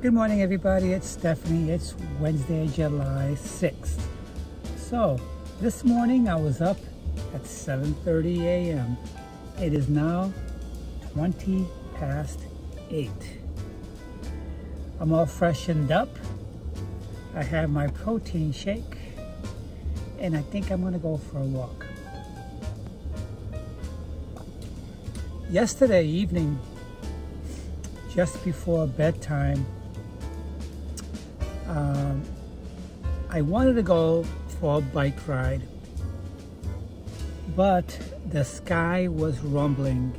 Good morning, everybody. It's Stephanie. It's Wednesday, July 6th. So, this morning I was up at 7:30 a.m. It is now 20 past 8. I'm all freshened up. I have my protein shake, and I think I'm gonna go for a walk. Yesterday evening, just before bedtime, I wanted to go for a bike ride, but the sky was rumbling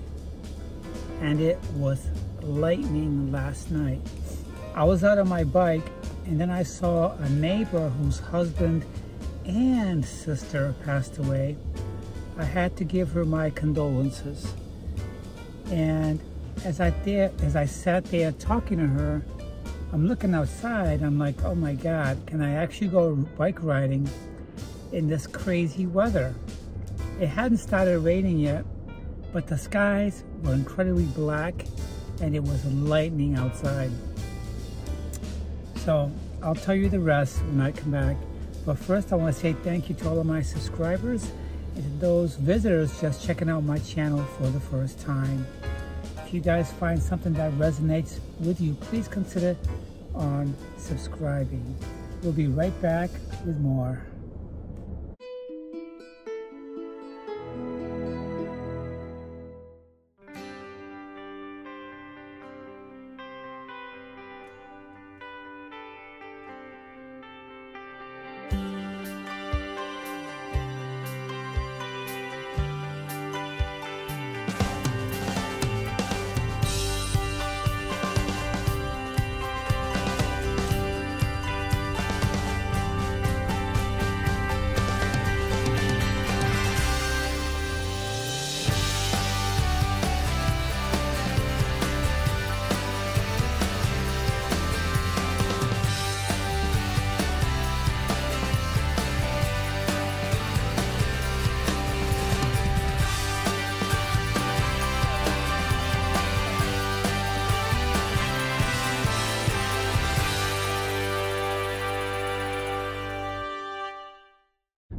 and it was lightning last night. I was out on my bike and then I saw a neighbor whose husband and sister passed away. I had to give her my condolences. And as I sat there talking to her, I'm looking outside, I'm like, oh my God, can I actually go bike riding in this crazy weather? It hadn't started raining yet, but the skies were incredibly black and it was lightning outside. So I'll tell you the rest when I come back. But first I want to say thank you to all of my subscribers and to those visitors just checking out my channel for the first time. If you guys find something that resonates with you, please consider on subscribing. We'll be right back with more.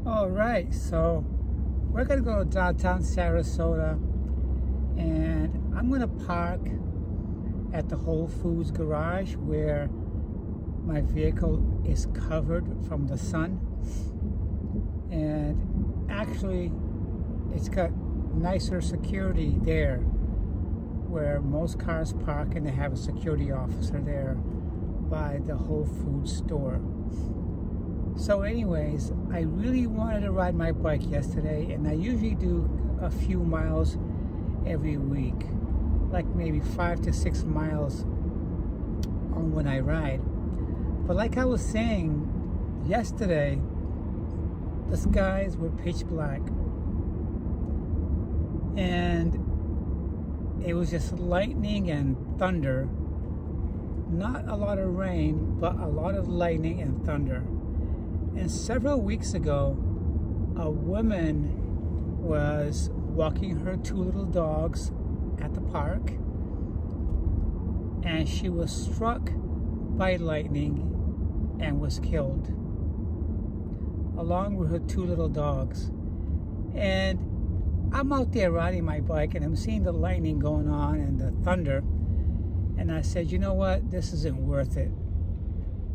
All right, so we're gonna go to downtown Sarasota, and I'm gonna park at the Whole Foods garage where my vehicle is covered from the sun. And actually, it's got nicer security there where most cars park, and they have a security officer there by the Whole Foods store. So anyways, I really wanted to ride my bike yesterday, and I usually do a few miles every week, like maybe 5 to 6 miles on when I ride. But like I was saying, yesterday, the skies were pitch black, and it was just lightning and thunder. Not a lot of rain, but a lot of lightning and thunder. And several weeks ago, a woman was walking her 2 little dogs at the park, and she was struck by lightning and was killed, along with her 2 little dogs. And I'm out there riding my bike, and I'm seeing the lightning going on and the thunder, and I said, you know what, this isn't worth it.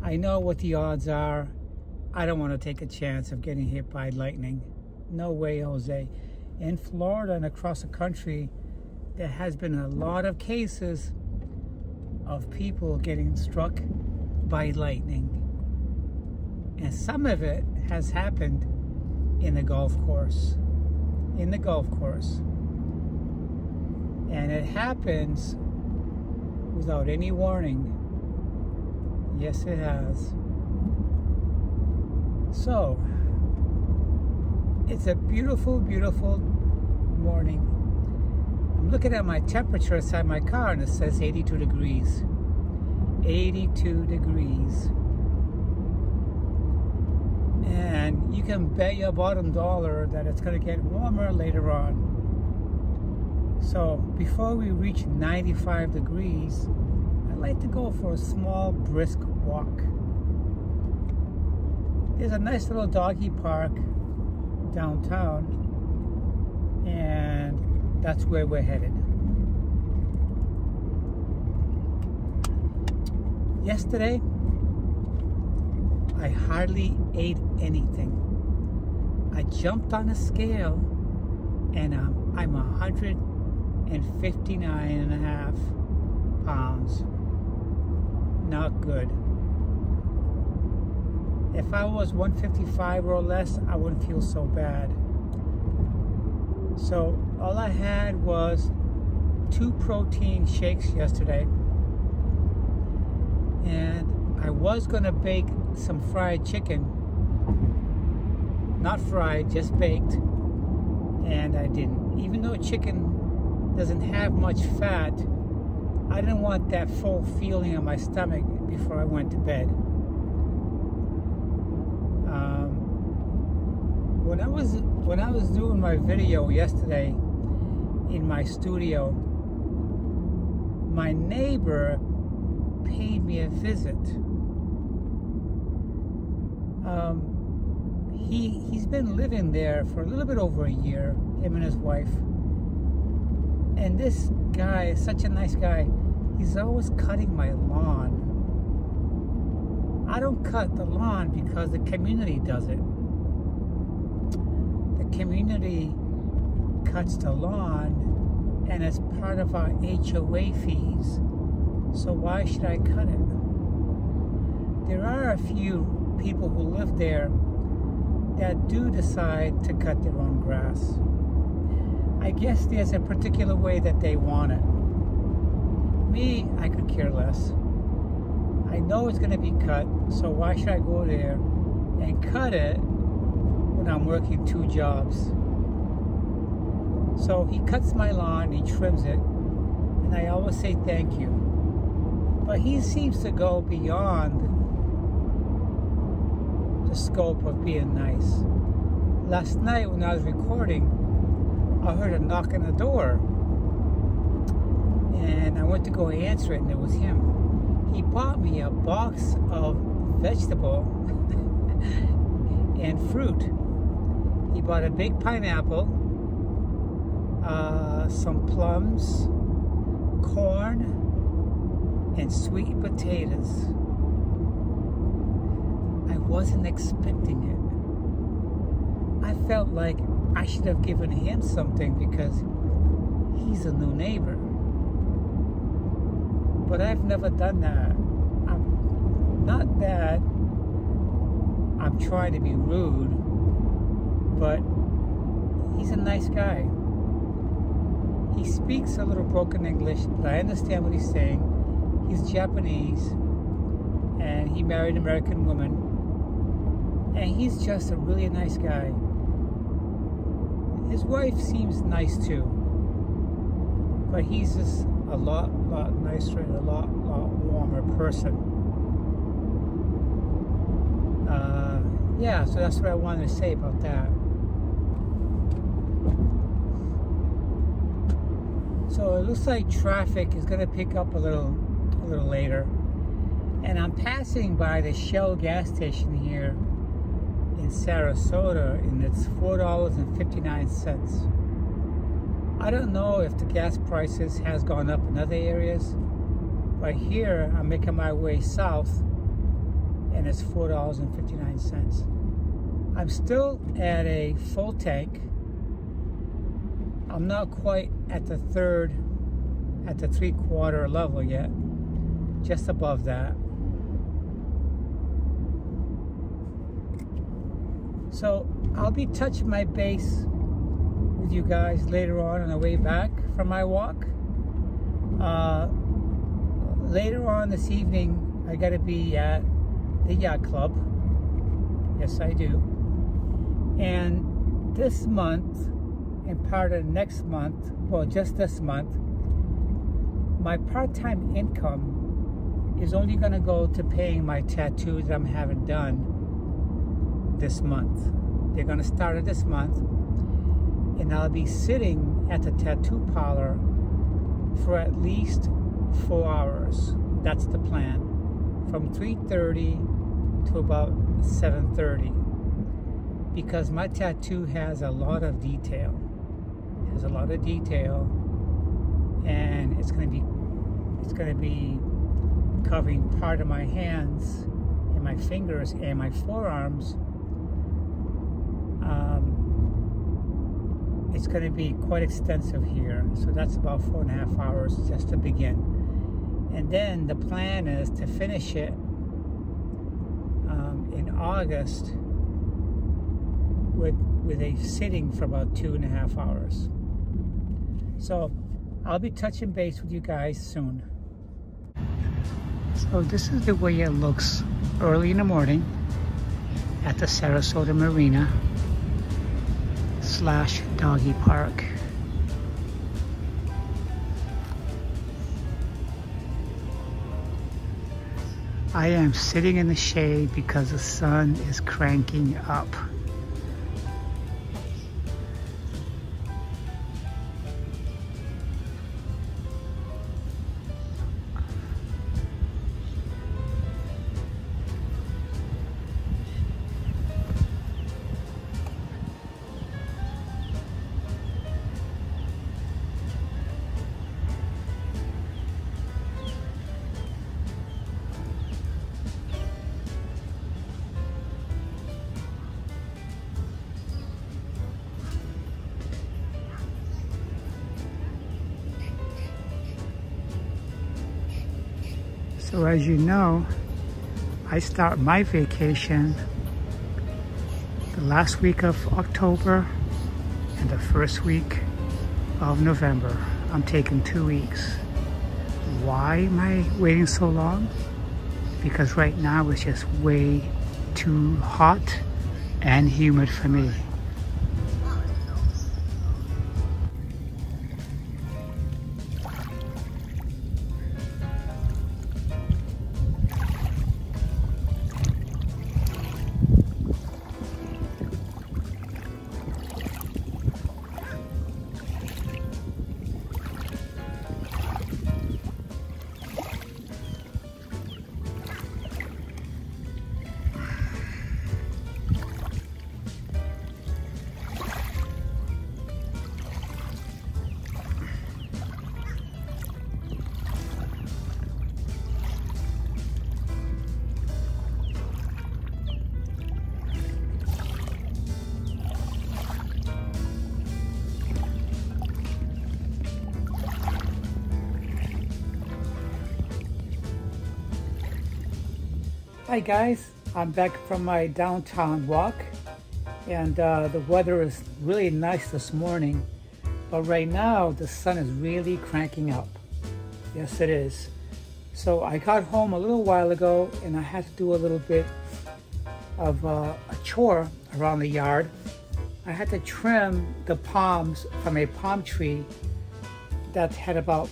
I know what the odds are. I don't want to take a chance of getting hit by lightning. No way, Jose. In Florida and across the country, there has been a lot of cases of people getting struck by lightning. And some of it has happened in the golf course. In the golf course. And it happens without any warning. Yes, it has. So, it's a beautiful, beautiful morning. I'm looking at my temperature inside my car, and it says 82 degrees. 82 degrees. And you can bet your bottom dollar that it's going to get warmer later on. So before we reach 95 degrees, I'd like to go for a small brisk walk. There's a nice little doggy park downtown, and that's where we're headed. Yesterday, I hardly ate anything. I jumped on a scale, and I'm 159.5 pounds. Not good. If I was 155 or less, I wouldn't feel so bad. So all I had was 2 protein shakes yesterday, and I was gonna bake some fried chicken. Not fried, just baked, and I didn't. Even though chicken doesn't have much fat, I didn't want that full feeling in my stomach before I went to bed. When I was doing my video yesterday in my studio, my neighbor paid me a visit. He's been living there for a little bit over a year, him and his wife. And this guy is such a nice guy. He's always cutting my lawn. I don't cut the lawn because the community does it. The community cuts the lawn, and it's part of our HOA fees. So why should I cut it? There are a few people who live there that do decide to cut their own grass. I guess there's a particular way that they want it. Me, I could care less. I know it's going to be cut, so why should I go there and cut it when I'm working 2 jobs? So he cuts my lawn, he trims it, and I always say thank you. But he seems to go beyond the scope of being nice. Last night when I was recording, I heard a knock on the door, and I went to go answer it, and it was him. He bought me a box of vegetable and fruit. He bought a big pineapple, some plums, corn, and sweet potatoes. I wasn't expecting it. I felt like I should have given him something because he's a new neighbor. But I've never done that. Not that I'm trying to be rude, but he's a nice guy. He speaks a little broken English, but I understand what he's saying. He's Japanese, and he married an American woman, and he's just a really nice guy. His wife seems nice too, but he's just a lot nicer and a lot warmer person. Yeah, so that's what I wanted to say about that. So it looks like traffic is going to pick up a little later, and I'm passing by the Shell gas station here in Sarasota, and it's $4.59. I don't know if the gas prices has gone up in other areas, but here I'm making my way south, and it's $4.59. I'm still at a full tank. I'm not quite at the 3/4 level yet, just above that. So I'll be touching my base with you guys later on the way back from my walk. Later on this evening, I gotta be at the yacht club. Yes, I do. And this month, and part of next month, well, just this month, my part-time income is only gonna go to paying my tattoos that I'm having done this month. They're gonna start it this month, and I'll be sitting at the tattoo parlor for at least 4 hours. That's the plan. From 3:30 to about 7:30. Because my tattoo has a lot of detail. It has a lot of detail. And it's gonna be covering part of my hands and my fingers and my forearms. It's going to be quite extensive here, so that's about 4.5 hours just to begin. And then the plan is to finish it in August with a sitting for about 2.5 hours. So I'll be touching base with you guys soon. So this is the way it looks early in the morning at the Sarasota Marina / Doggy Park. I am sitting in the shade because the sun is cranking up. So as you know, I start my vacation the last week of October and the first week of November. I'm taking 2 weeks. Why am I waiting so long? Because right now it's just way too hot and humid for me. Hi guys, I'm back from my downtown walk, and the weather is really nice this morning, but right now the sun is really cranking up. Yes, it is. So I got home a little while ago and I had to do a little bit of a chore around the yard. I had to trim the palms from a palm tree that had about,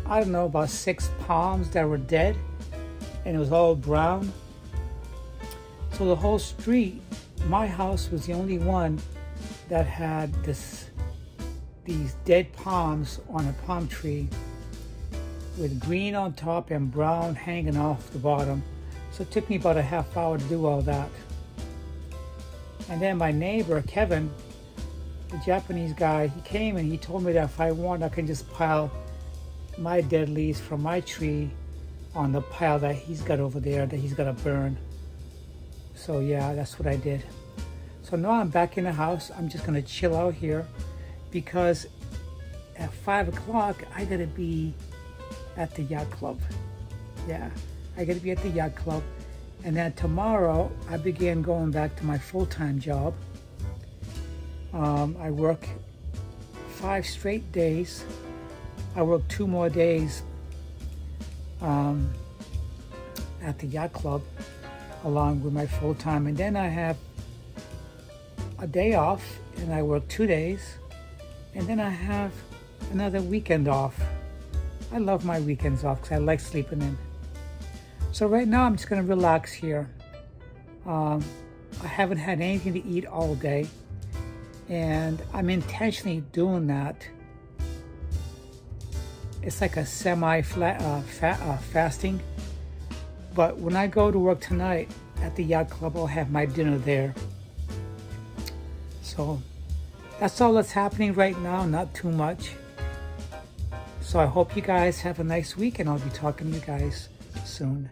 I don't know, about 6 palms that were dead. And it was all brown. So the whole street, my house was the only one that had these dead palms on a palm tree with green on top and brown hanging off the bottom. So it took me about a half hour to do all that. And then my neighbor, Kevin, the Japanese guy, he came and he told me that if I want, I can just pile my dead leaves from my tree on the pile that he's got over there that he's gonna burn. So yeah, that's what I did. So now I'm back in the house. I'm just gonna chill out here because at 5 o'clock I gotta be at the yacht club. Yeah, I gotta be at the yacht club. And then tomorrow I begin going back to my full-time job. I work 5 straight days. I work 2 more days at the yacht club along with my full-time, and then I have a day off and I work 2 days, and then I have another weekend off. I love my weekends off because I like sleeping in. So right now I'm just going to relax here. I haven't had anything to eat all day, and I'm intentionally doing that It's like a semi-flat fasting. But when I go to work tonight at the yacht club, I'll have my dinner there. So that's all that's happening right now, not too much. So I hope you guys have a nice week, and I'll be talking to you guys soon.